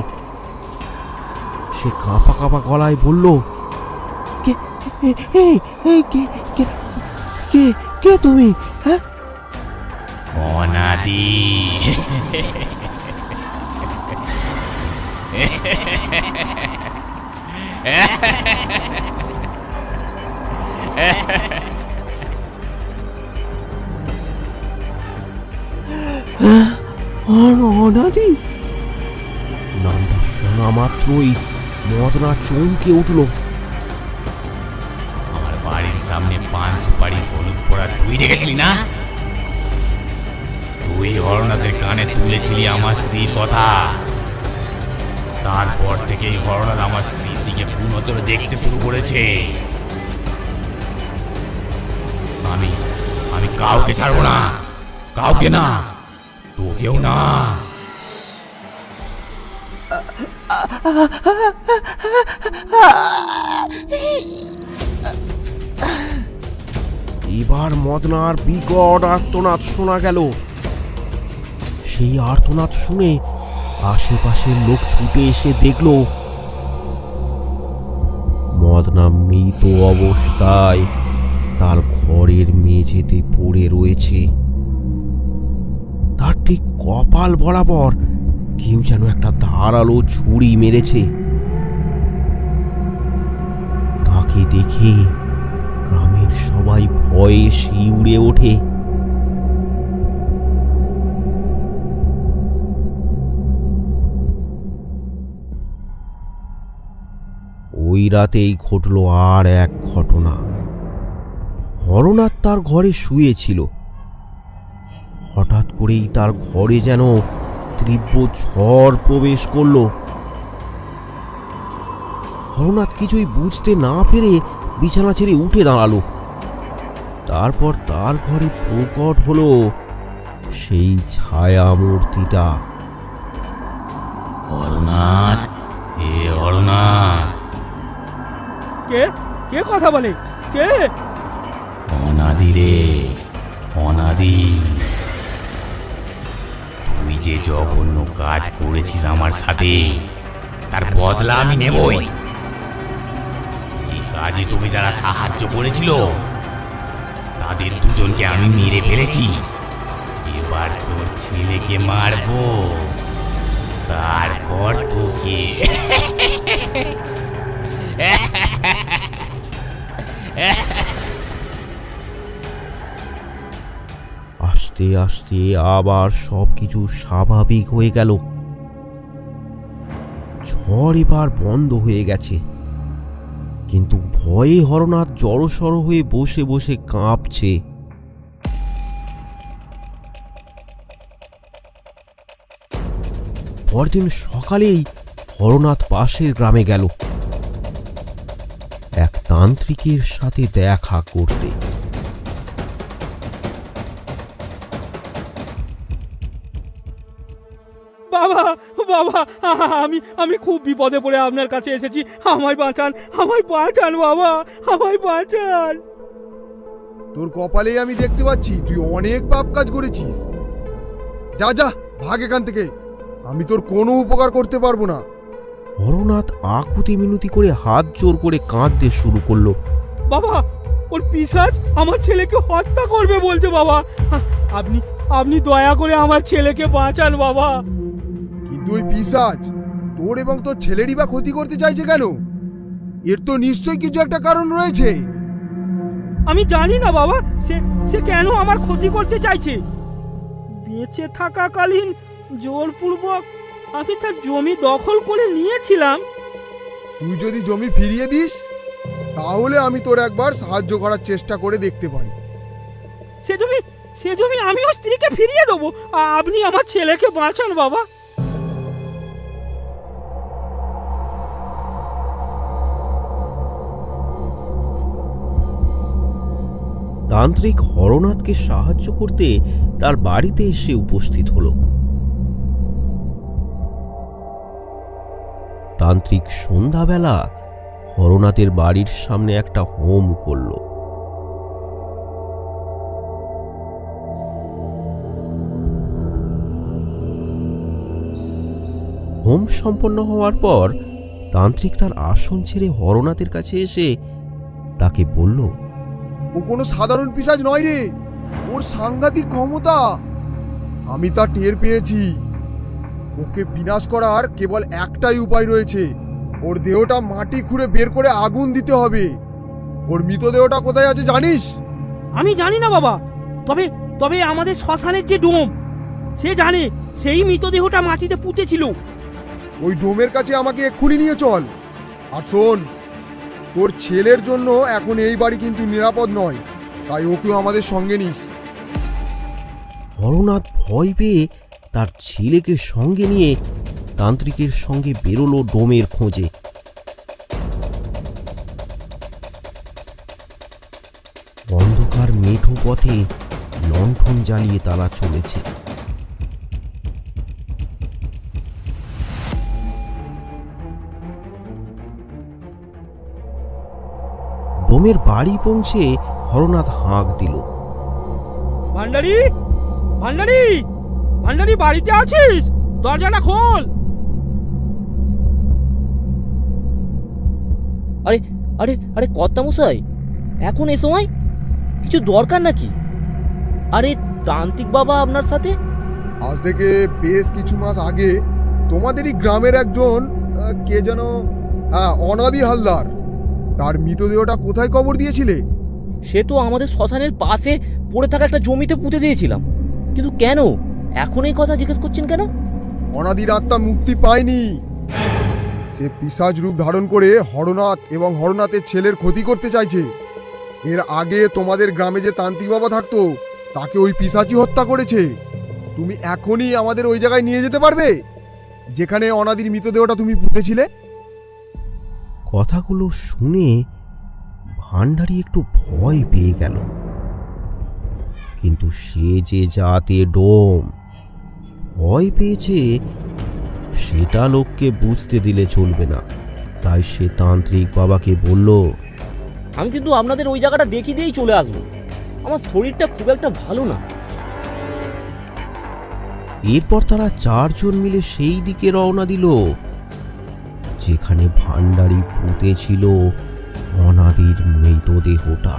সে কাঁপা কাঁপা গলায় বলল, কে কে কে কে কে তুমি? হ্যাঁ, অনাদি। অনাদি? নামটা শোনা মাত্রই মদনা চমকে উঠল। আমার বাড়ির সামনে 5 সুপারি হলুদ পড়া তুই দেখেছিলি না? তুই হরনাথের কানে তুলেছিলি আমার স্ত্রীর কথা। তারপর থেকেই হরনাথ আমার স্ত্রীর দিকে পুনতরে দেখতে শুরু করেছে। আমি কাউকে ছাড়বো না, কাউকে না, তোকেও না। এবার মদনার বিকট আর্তনাদ শোনা গেল। সেই আর্তনাদ শুনে আশেপাশের লোক ছুটে এসে দেখল মদনা মৃত অবস্থায় তার ঘরের মেঝেতে পড়ে রয়েছে। তার ঠিক কপাল বরাবর কেউ যেন একটা ধারালো ছুরি মেরেছে। তাকে দেখে গ্রামের সবাই ভয়ে শিউরে ওঠে। ওই রাতেই ঘটল আর এক ঘটনা। হরনাথ তার ঘরে শুয়েছিল। হঠাৎ করেই তার ঘরে যেন তীব্র ঝড় প্রবেশ করল। হরনাথ কিছুই বুঝতে না পেরে বিছানা ছেড়ে উঠে দাঁড়ালো। তারপর তার ঘরে প্রকট হলো সেই ছায়া মূর্তিটা। অরুণাথ, এ অরুণাথ। কে কে কথা বলে? কে? অনাদি রে, অনাদি। তুই যে জঘন্য কাজ করেছিস আমার সাথে, তার বদলা আমি নেবই। এই কাজে তুমি যারা সাহায্য করেছিল তাদের দুজনকে আমি মেরে ফেলেছি। এবার তোর ছেলেকে মারবো, তারপর তোকে। আস্তে আস্তে আবার সবকিছু স্বাভাবিক হয়ে গেল। ঝড় এবার বন্ধ হয়ে গেছে, কিন্তু ভয়ে হরনাথ জড়সড় হয়ে বসে বসে কাঁপছে। পরদিন সকালেই হরনাথ পাশের গ্রামে গেল এক তান্ত্রিকের সাথে দেখা করতে। বাবা বাবা, আমি খুব বিপদে পড়ে আপনার কাছে এসেছি। আমায় বাঁচান, আমায় বাঁচান বাবা, আমায় বাঁচান। তোর কপালেই আমি দেখতে পাচ্ছি তুই অনেক পাপ কাজ করেছিস। যা যা, ভাগ এখান থেকে, আমি তোর কোনো উপকার করতে পারবো না। হরনাথ আকুতি মিনতি করে হাত জোর করে কাঁদতে শুরু করলো। বাবা, ওর পিশাচ আমার ছেলেকে হত্যা করবে বলছে বাবা। আপনি দয়া করে আমার ছেলেকে বাঁচান বাবা। কিন্তু ওই পিশাচ তোর এবং তোর ছেলেরই বা ক্ষতি করতে চাইছে কেন? এর তো নিশ্চয়ই কিছু একটা কারণ রয়েছে। আমি জানি না বাবা, সে কেন আমার ক্ষতি করতে চাইছে। বেঁচে থাকাকালীন জোরপূর্বক আমি তার জমি দখল করে নিয়েছিলাম। তুই যদি জমি ফিরিয়ে দিস তাহলে আমি তোর একবার সাহায্য করার চেষ্টা করে দেখতে পারি। সে জমি আমি ওর স্ত্রীকে ফিরিয়ে দেবো। আপনি আমার ছেলেকে বাঁচান বাবা। তান্ত্রিক হরনাথকে সাহায্য করতে তার বাড়িতে এসে উপস্থিত হলো। তান্ত্রিক সন্ধ্যাবেলা হরনাথের বাড়ির সামনে একটা হোম করল। হোম সম্পন্ন হওয়ার পর তান্ত্রিক তার আসন ছেড়ে হরনাথের কাছে এসে তাকে বলল, ও কোনো সাধারণ পিশাচ নয় রে, ওর সাংঘাতিক ক্ষমতা। আমি তা টের পেয়েছি। ওকে বিনাশ করার কেবল একটাই উপায় রয়েছে, ওর দেহটা মাটি খুঁড়ে বের করে আগুন দিতে হবে। ওর মৃতদেহটা কোথায় আছে জানিস? আমি জানি না বাবা, তবে আমাদের শ্মশানের যে ডোম, সে জানে। সেই মৃতদেহটা মাটিতে পুঁতেছিল। ওই ডোমের কাছে আমাকে এক্ষুনি নিয়ে চল। আর শোন, তোর ছেলের জন্য এখন এই বাড়ি কিন্তু নিরাপদ নয়, তাই ওকেও আমাদের সঙ্গে নিস। হরনাথ ভয় পেয়ে তার ছেলেকে সঙ্গে নিয়ে তান্ত্রিকের সঙ্গে বেরোলো ডোমের খোঁজে। অন্ধকার মেঠো পথে লণ্ঠন জ্বালিয়ে তারা চলেছে। ডোমের বাড়ি পৌঁছে হরনাথ হাঁক দিল। ভান্ডারি, ভান্ডারি, ভান্ডারি, বাড়িতে আছিস? দরজাটা খোল। আরে আরে আরে কর্তামশাই, এখন এ সময় কিছু দরকার নাকি? আরে তান্ত্রিক বাবা আপনার সাথে? আজ থেকে বেশ কিছু মাস আগে তোমাদেরই গ্রামের একজন কে যেন অনাদি হালদার, তার মৃতদেহটা কোথায় কবর দিয়েছিলে? সে তো আমাদের শ্মশানের পাশে পড়ে থাকা একটা জমিতে পুঁতে দিয়েছিলাম। কিন্তু কেন এখন এই কথা জিজ্ঞেস করছেন কেন? অনাদির আত্মা মুক্তি পায়নি। সে পিশাচ রূপ ধারণ করে হরনাথ এবং হরনাথের ছেলের ক্ষতি করতে চাইছে। এর আগে তোমাদের গ্রামে যে তান্ত্রিক বাবা থাকতো তাকে ওই পিশাচই হত্যা করেছে। তুমি এখনই আমাদের ওই জায়গায় নিয়ে যেতে পারবে যেখানে অনাদির মৃতদেহটা তুমি পুঁতেছিলে? কথাগুলো শুনে ভান্ডারি একটু ভয় পেয়ে গেল, কিন্তু সে যে জাতে ডোম, ভয় পেয়েছে সেটা লোককে বুঝতে দিলে চলবে না। তাই সে তান্ত্রিক বাবাকে বলল, আমি কিন্তু আপনাদের ওই জায়গাটা দেখিয়ে দিয়েই চলে আসবো। আমার শরীরটা খুব একটা ভালো না। এরপর তারা চারজন মিলে সেই দিকে রওনা দিল যেখানে ভান্ডারি পুঁতেছিল অনাদির মৃতদেহটা।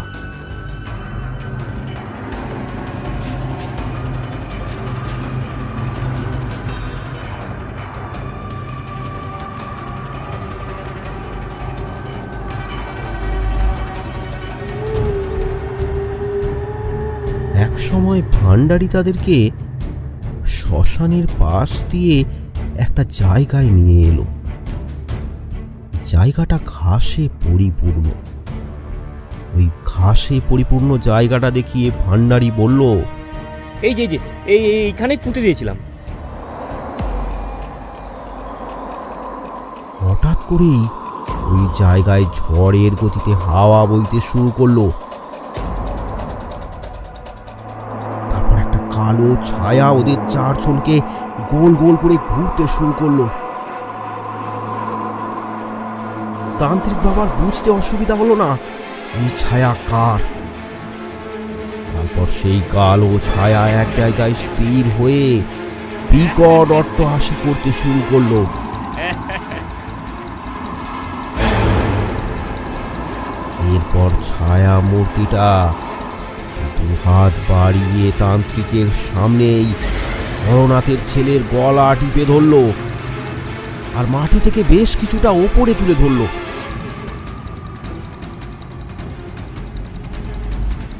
একসময় ভান্ডারি তাদেরকে শ্মশানের পাশ দিয়ে একটা জায়গায় নিয়ে এলো। জায়গাটা ঘাসে পরিপূর্ণ। ওই ঘাসে পরিপূর্ণ জায়গাটা দেখিয়ে ভান্ডারি বলল, এই যে এইখানেই পুঁতে দিয়েছিলাম। হঠাৎ করেই ওই জায়গায় ঝড়ের গতিতে হাওয়া বইতে শুরু করলো। তারপর একটা কালো ছায়া ওদের চারজনকে গোল গোল করে ঘুরতে শুরু করলো। তান্ত্রিক বাবার বুঝতে অসুবিধা হলো না এই ছায়া কার। তারপর সেই কালো ছায়া এক জায়গায় স্থির হয়ে বিকট অট্টহাসি করতে শুরু করলো। এরপর ছায়া মূর্তিটা দুহাত বাড়িয়ে তান্ত্রিকের সামনেই হরনাথের ছেলের গলা টিপে ধরল আর মাটি থেকে বেশ কিছুটা ওপরে তুলে ধরল।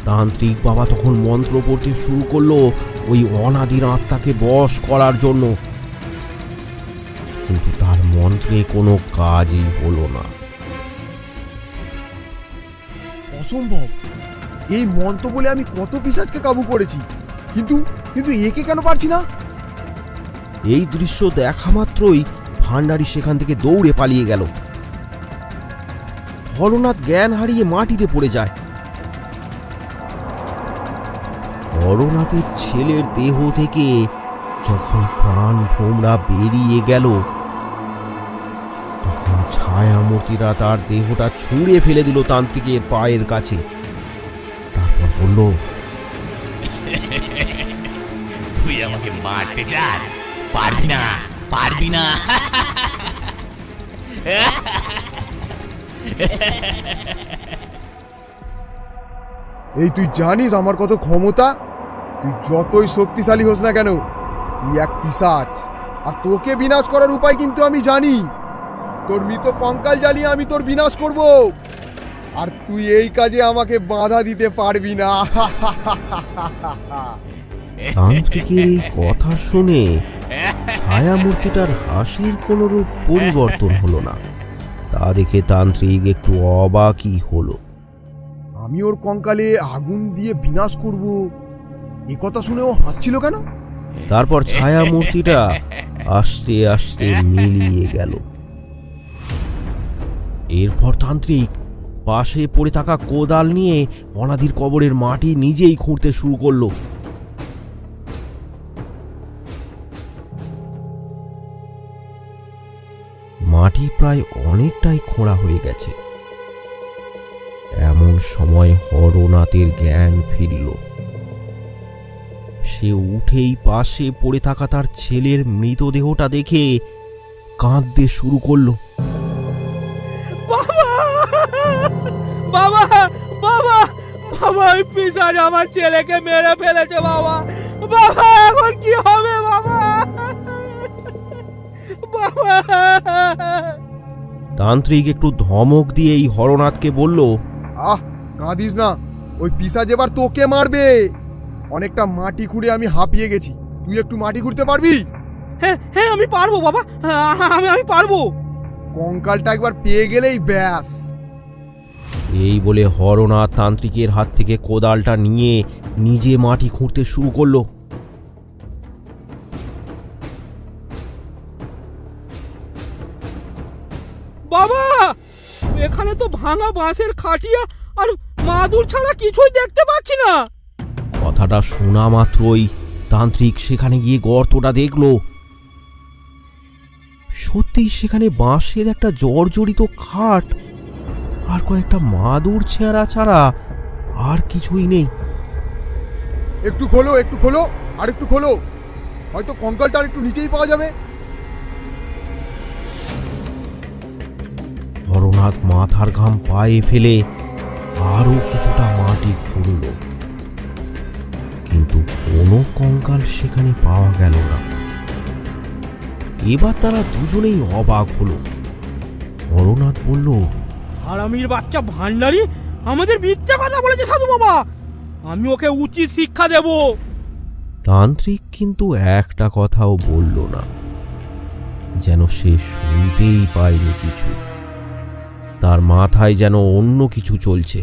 তান্ত্রিক বাবা তখন মন্ত্র পড়তে শুরু করলো ওই অনাদির আত্মাকে বশ করার জন্য, কিন্তু তার মন্ত্রে কোনো কাজই হলো না। অসম্ভব! এই মন্ত্র বলে আমি কত পিশাচকে কাবু করেছি, কিন্তু কিন্তু একে কেন পারছি না? এই দৃশ্য দেখা মাত্রই ভান্ডারি সেখান থেকে দৌড়ে পালিয়ে গেল। হরনাথ জ্ঞান হারিয়ে মাটিতে পড়ে যায়। হরনাথের ছেলের দেহ থেকে যখন প্রাণ ভোমরা বেরিয়ে গেল, তখন ছায়ামূর্তিরা তার দেহটা ছুঁড়ে ফেলে দিল তান্ত্রিকের পায়ের কাছে। তারপর বলল, তুই আমাকে মারতে চাস? পারবি না, পারবি না। এই তুই জানিস আমার কত ক্ষমতা? তুই যতই শক্তিশালী হোস না কেন, তুই এক পিশাচ। আর তোকে বিনাশ করার উপায় কিন্তু আমি জানি। তোর মৃত কঙ্কাল জ্বালিয়ে আমি তোর বিনাশ করব, আর তুই এই কাজে আমাকে বাধা দিতে পারবি না। তান্ত্রিকের এই কথা শুনে ছায়ামূর্তিটার হাসির কোনো রূপ পরিবর্তন হলো না। তা দেখে তান্ত্রিক একটু অবাকই হলো। আমি ওর কঙ্কালে আগুন দিয়ে বিনাশ করব, এ কথা শুনে ও হাসছিল কেন? তারপর ছায়ামূর্তিটা আস্তে আস্তে মিলিয়ে গেল। এরপর তান্ত্রিক পাশে পড়ে থাকা কোদাল নিয়ে অনাদির কবরের মাটি নিজেই খুঁড়তে শুরু করলো। মাটি প্রায় অনেকটাই খোঁড়া হয়ে গেছে। এমন সময় হরনাথের জ্ঞান ফিরল। সে উঠেই পাশে পড়ে থাকা তার ছেলের মৃতদেহটা দেখে কাঁদতে শুরু করলো। বাবা বাবা বাবা বাবা, ওই পিশাচ আমার ছেলেকে মেরে ফেলেছে বাবা। বাবা এখন কি হবে বাবা? বাবা। তান্ত্রিক একটু ধমক দিয়েই হরনাথকে বলল, কাঁদিস না, ওই পিশাচ এবার তোকে মারবে। অনেকটা মাটি খুঁড়ে আমি হাঁপিয়ে গেছি, তুই একটু মাটি খুঁড়তে পারবি? হ্যাঁ হ্যাঁ, আমি পারবো বাবা, আমি পারবো। কঙ্কালটা একবার পেয়ে গেলেই ব্যাস। এই বলে হরনাথ তান্ত্রিকের হাত থেকে কোদালটা নিয়ে নিজে মাটি খুঁড়তে শুরু করলো। বাবা, এখানে তো ভাঙা বাঁশের খাটিয়া আর মাদুর ছাড়া কিছুই দেখতে পাচ্ছি না। কথাটা শোনা মাত্রই তান্ত্রিক সেখানে গিয়ে গর্তটা দেখলো। সত্যিই সেখানে বাঁশের একটা জর্জরিত খাট আর কয়েকটা মাদুর ছেঁড়া ছাড়া আর কিছুই নেই। একটু খোলো, একটু খোলো, আর একটু খোলো, হয়তো কঙ্কালটা আর একটু নিচেই পাওয়া যাবে। হরনাথ মাথার ঘাম পায়ে ফেলে আরো কিছুটা মাটি খুঁড়ল, কিন্তু কোনো কঙ্কাল সেখানে পাওয়া গেল না। এবার তারা দুজনেই অবাক হলো। হরনাথ বলল, হারামির বাচ্চা ভান্ডারি আমাদের মিথ্যা কথা বলেছে সাধু বাবা, আমি ওকে উচিত শিক্ষা দেব। তান্ত্রিক কিন্তু একটা কথাও বলল না, যেন সে শুনতেই পায়নি কিছু। তার মাথায় যেন অন্য কিছু চলছে।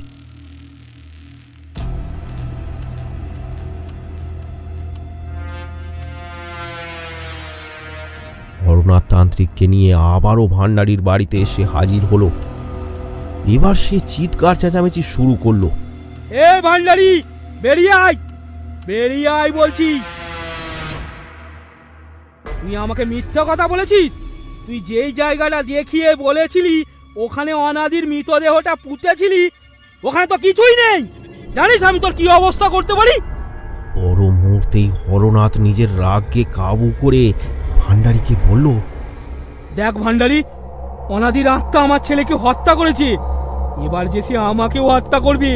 হরনাথ তান্ত্রিককে নিয়ে আবারও ভান্ডারির বাড়িতে এসে হাজির হলো। এবার সে চিৎকার চেঁচামেচি শুরু করলো। এ ভান্ডারি, বেরিয়ে আয়, বেরিয়ে আয় বলছি। তুই আমাকে মিথ্যা কথা বলেছিস। তুই যেই জায়গাটা দেখিয়ে বলেছিলি ওখানে অনাদির মৃতদেহটা পুঁতেছিলি, ওখানে তো কিছুই নেই। জানিস আমি তোর কি অবস্থা করতে পারি? পর মুহূর্তেই হরনাথ নিজের রাগকে কাবু করে ভান্ডারিকে বলল, দেখ ভান্ডারি, অনাদির আত্মা আমার ছেলেকে হত্যা করেছে, এবার যে সে আমাকেও হত্যা করবে।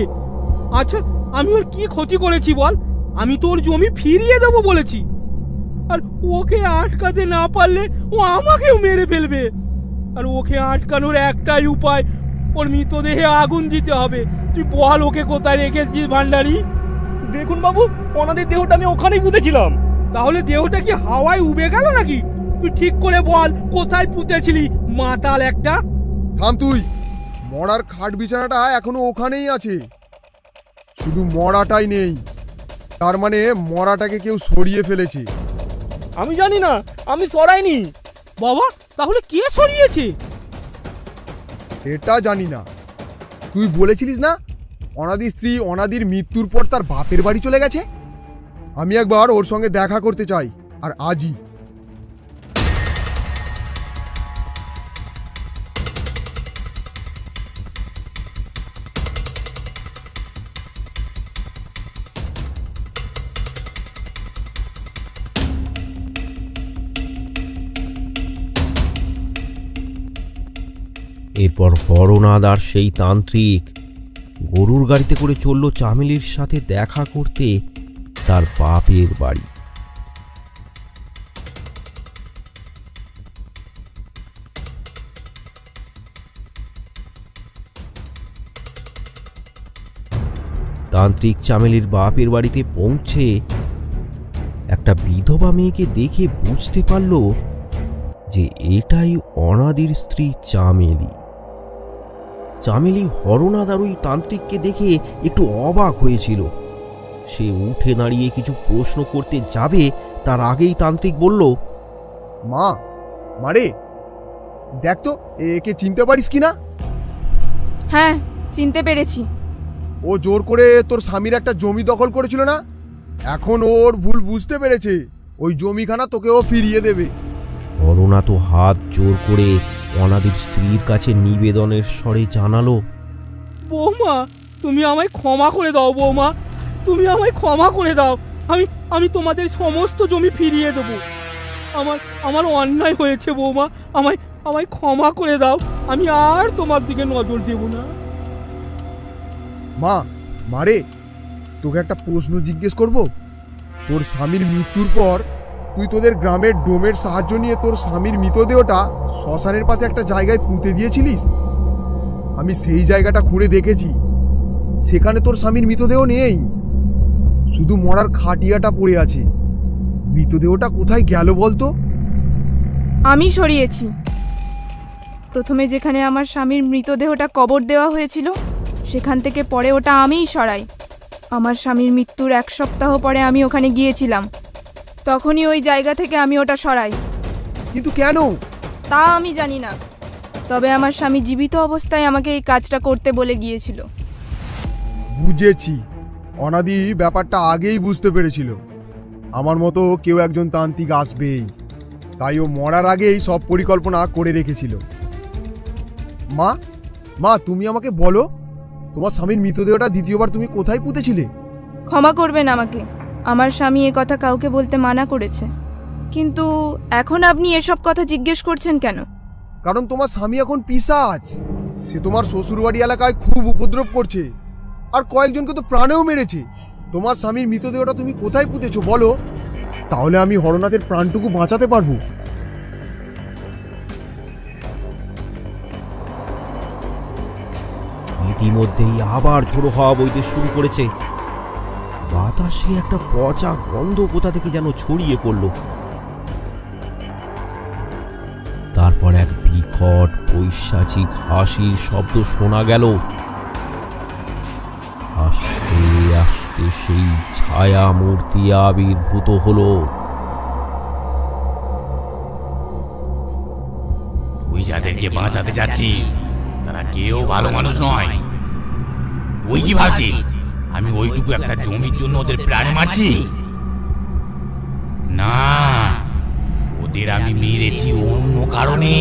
আচ্ছা, আমি ওর কি ক্ষতি করেছি বল? আমি তোর জমি ফিরিয়ে দেবো বলেছি, আর ওকে আটকাতে না পারলে ও আমাকেও মেরে ফেলবে। আর ওকে আটকানোর একটাই উপায়, ওর মৃতদেহে আগুন দিতে হবে। তুই বল ওকে কোথায় রেখেছিস ভান্ডারি? দেখুন বাবু, ওনাদের দেহটা আমি ওখানেই পুঁতেছিলাম। তাহলে দেহটা কি হাওয়ায় উবে গেল নাকি? তুই ঠিক করে বল কোথায় পুঁতেছিলি, মাতাল একটা। থাম তুই, মরার খাট বিছানাটা এখনো ওখানেই আছে, শুধু মরাটাই নেই। তার মানে মরাটাকে কেউ সরিয়ে ফেলেছে। আমি জানি না, আমি সরাইনি। বাবা, তাহলে কে সরিয়েছে? সেটা জানি না। তুই বলেছিলিস না অনাদির স্ত্রী অনাদির মৃত্যুর পর তার বাপের বাড়ি চলে গেছে? আমি একবার ওর সঙ্গে দেখা করতে চাই, আর আজই। এরপর হরনাথ আর সেই তান্ত্রিক গরুর গাড়িতে করে চলল চামেলির সাথে দেখা করতে তার বাপের বাড়ি। তান্ত্রিক চামেলির বাপের বাড়িতে পৌঁছে একটা বিধবা মেয়েকে দেখে বুঝতে পারল যে এটাই অনাদির স্ত্রী চামেলি। চামেলি হরনাথ আর ওই তান্ত্রিককে দেখে একটু অবাক হয়েছিল। সে উঠে দাঁড়িয়ে কিছু প্রশ্ন করতে যাবে, তার আগেই তান্ত্রিক বলল, মা, মারে, দেখ তো একে চিনতে পারিস কিনা? হ্যাঁ, চিনতে পেরেছি। ও জোর করে তোর স্বামীর একটা জমি দখল করেছিল না? এখন ওর ভুল বুঝতে পেরেছে, ওই জমিখানা তোকে ও ফিরিয়ে দেবে। হরনাথ হাত জোর করে অনাদির স্ত্রীর কাছে নিবেদনের স্বরে জানালো, বৌমা, তুমি আমায় ক্ষমা করে দাও বৌমা, তুমি আমায় ক্ষমা করে দাও। আমি তোমাদের সমস্ত জমি ফিরিয়ে দেবো। আমার অন্যায় হয়েছে বৌমা, আমায় ক্ষমা করে দাও। আমি আর তোমার দিকে নজর দেব না। মা, মারে, তোকে একটা প্রশ্ন জিজ্ঞেস করব। তোর স্বামীর মৃত্যুর পর তুই তোদের গ্রামের ডোমের সাহায্য নিয়ে তোর স্বামীর মৃতদেহটা শ্মশানের পাশে একটা জায়গায় পুঁতে দিয়েছিলিস। আমি সেই জায়গাটা খুঁড়ে দেখেছি, সেখানে তোর স্বামীর মৃতদেহ নেই, শুধু মরার খাটিয়াটা পড়ে আছে। মৃতদেহটা কোথায় গেল বলতো? আমি সরিয়েছি। প্রথমে যেখানে আমার স্বামীর মৃতদেহটা কবর দেওয়া হয়েছিল, সেখান থেকে পরে ওটা আমিই সরাই। আমার স্বামীর মৃত্যুর 1 সপ্তাহ পরে আমি ওখানে গিয়েছিলাম, তখনই ওই জায়গা থেকে আমি ওটা সরাই। কিন্তু কেন? তা আমি জানি না, তবে আমার স্বামী জীবিত অবস্থায় আমাকে এই কাজটা করতে বলে গিয়েছিল। বুঝেছি, অনাদি ব্যাপারটা আগেই বুঝতে পেরেছিল আমার মতো কেউ একজন তান্ত্রিক আসবেই, তাই ও মরার আগেই সব পরিকল্পনা করে রেখেছিল। মা, তুমি আমাকে বলো, তোমার স্বামীর মৃতদেহটা দ্বিতীয়বার তুমি কোথায় পুঁতেছিলে? ক্ষমা করবেন আমাকে, আমার স্বামী এ কথা কাউকে বলতে মানা করেছে। কিন্তু এখন আপনি এসব কথা জিজ্ঞেস করছেন কেন? কারণ তোমার স্বামী এখন পিশাচ। সে তোমার শ্বশুরবাড়ি এলাকায় খুব উপদ্রব করছে, আর কয়েকজনকে তো প্রাণেও মেরেছে। তোমার স্বামীর মৃতদেহটা তুমি কোথায় পুঁতেছো বলো, তাহলে আমি হরনাথের প্রাণটুকু বাঁচাতে পারবো। ইতিমধ্যেই আবার ঝোড়ো হাওয়া বইতে শুরু করেছে। বাতাসে একটা পচা গন্ধ কোথা থেকে যেন ছড়িয়ে পড়ল। তারপর এক বিকট পৈশাচিক হাসির শব্দ শোনা গেল। আস্তে আস্তে সেই ছায়া মূর্তি আবির্ভূত হলো। তুই যাদেরকে বাঁচাতে যাচ্ছিস তারা কেউ ভালো মানুষ নয়। তুই কি ভাবছিস আমি ওইটুকু একটা জমির জন্য ওদের প্রাণে মারছি? না, ওদের আমি মেরেছি অন্য কারণে।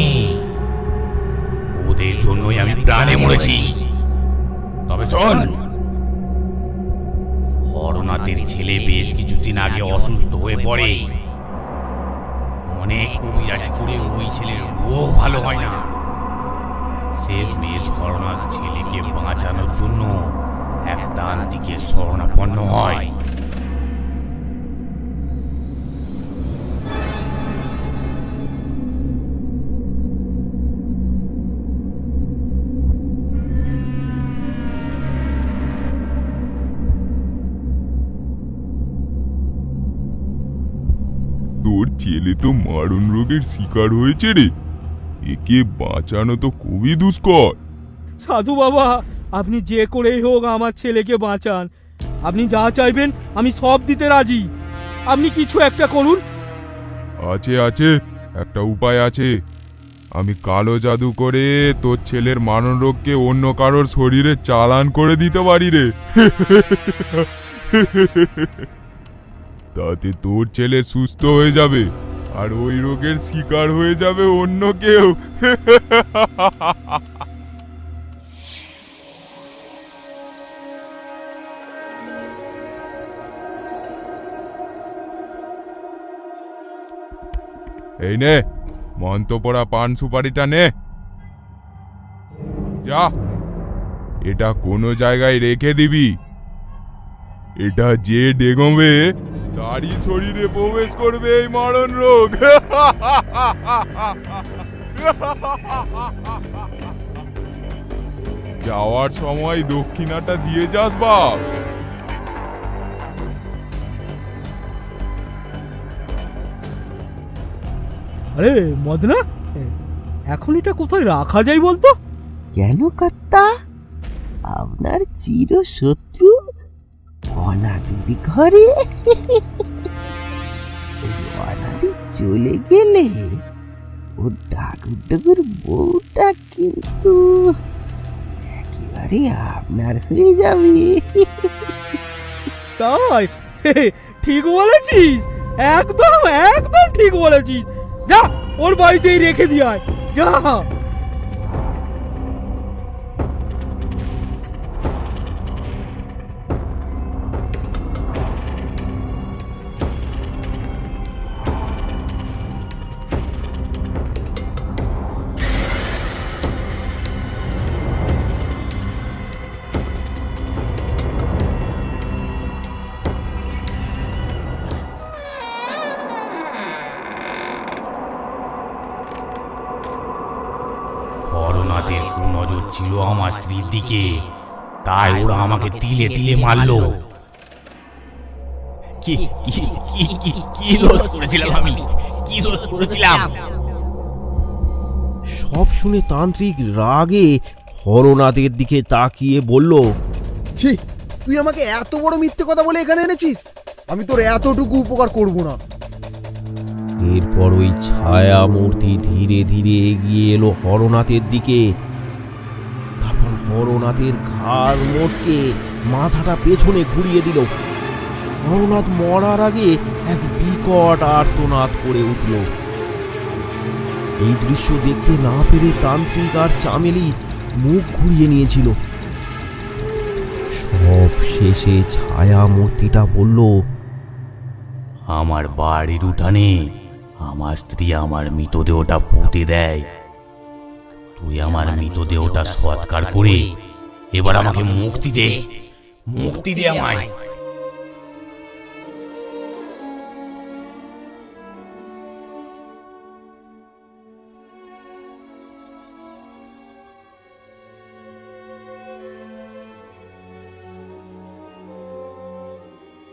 ওদের জন্যই আমি প্রাণে মরেছি। তবে শোন, হরনাথের ছেলে বেশ কিছুদিন আগে অসুস্থ হয়ে পড়ে। অনেক কবিরাজি করে ওই ছেলের রোগ ভালো হয় না। শেষমেশ হরনাথ ছেলেকে বাঁচানোর জন্য এক তান্ত্রিকের শরণাপন্ন হয়। তোর ছেলে তো মারণ রোগের শিকার হয়েছে রে, একে বাঁচানো তো খুবই দুষ্কর। সাধু বাবা, আপনি যে করেই হোক আমার ছেলেকে বাঁচান। আপনি যা চাইবেন আমি সব দিতে রাজি। আপনি কিছু একটা করুন। আছে, একটা উপায় আছে। আমি কালো জাদু করে তোর ছেলের মারণ রোগকে অন্য কারোর শরীরে চালান করে দিতে পারি রে। তাতে তোর ছেলে সুস্থ হয়ে যাবে, আর ওই রোগের শিকার হয়ে যাবে অন্য কেউ। এই নে, মন্ত্র পড়া পান সুপারিটা নে। যা, এটা কোনো জায়গায় রেখে দিবি। এটা যে ডেগোবে তারই শরীরে প্রবেশ করবে এই মারণ রোগ। যাওয়ার সময় দক্ষিণাটা দিয়ে যাস বাপ। আরে মদনা, এখন এটা কোথায় রাখা যায় বলতো? কেন কর্তা, আপনার চিরশত্রু অনাদির ঘরে? ওই অনাদি চলে গেলে ওর ডাকুর বউটা কিন্তু একেবারে আপনার হয়ে যাবে। তাই? ঠিক বলেছিস, একদম ঠিক বলেছিস। যা, ওর বাড়িতেই রেখে দিয়ে আয়, যা। হরনাথের কুনজর ছিল আমার স্ত্রীর দিকে, তাই ওরা আমাকে তিলে তিলে মারলো। কি কি কি কি কি দোষ করেছিলাম আমি? কি দোষ করেছিলাম? সব শুনে তান্ত্রিক রাগে হরনাথের দিকে তাকিয়ে বলল, ছি, তুই আমাকে এত বড় মিথ্যে কথা বলে এখানে এনেছিস? আমি তোর এতটুকু উপকার করব না। এরপর ওই ছায়া মূর্তি ধীরে ধীরে এগিয়ে এলো হরনাথের দিকে। তারপর হরনাথের ঘাড় মোটকে মাথাটা পেছনে ঘুরিয়ে দিল। হরনাথ মরার আগে এক বিকট আর্তনাদ করে উঠল। এই দৃশ্য দেখতে না পেরে তান্ত্রিক আর চামেলি মুখ ঘুরিয়ে নিয়েছিল। সব শেষে ছায়া মূর্তিটা বলল, আমার বাড়ির উঠানে আমার স্ত্রী আমার মৃতদেহটা পুঁতে দেয়। তুই আমার মৃতদেহটা সৎকার করে এবার আমাকে মুক্তি দে, মুক্তি দে আমায়।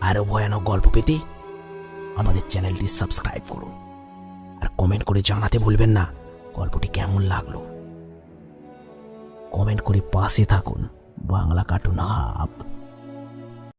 আরো ভয়ানক গল্প পেতে আমাদের চ্যানেলটি সাবস্ক্রাইব করুন আর কমেন্ট করে জানাতে ভুলবেন না গল্পটি কেমন লাগলো। কমেন্ট করে পাশে থাকুন বাংলা কার্টুন হাব।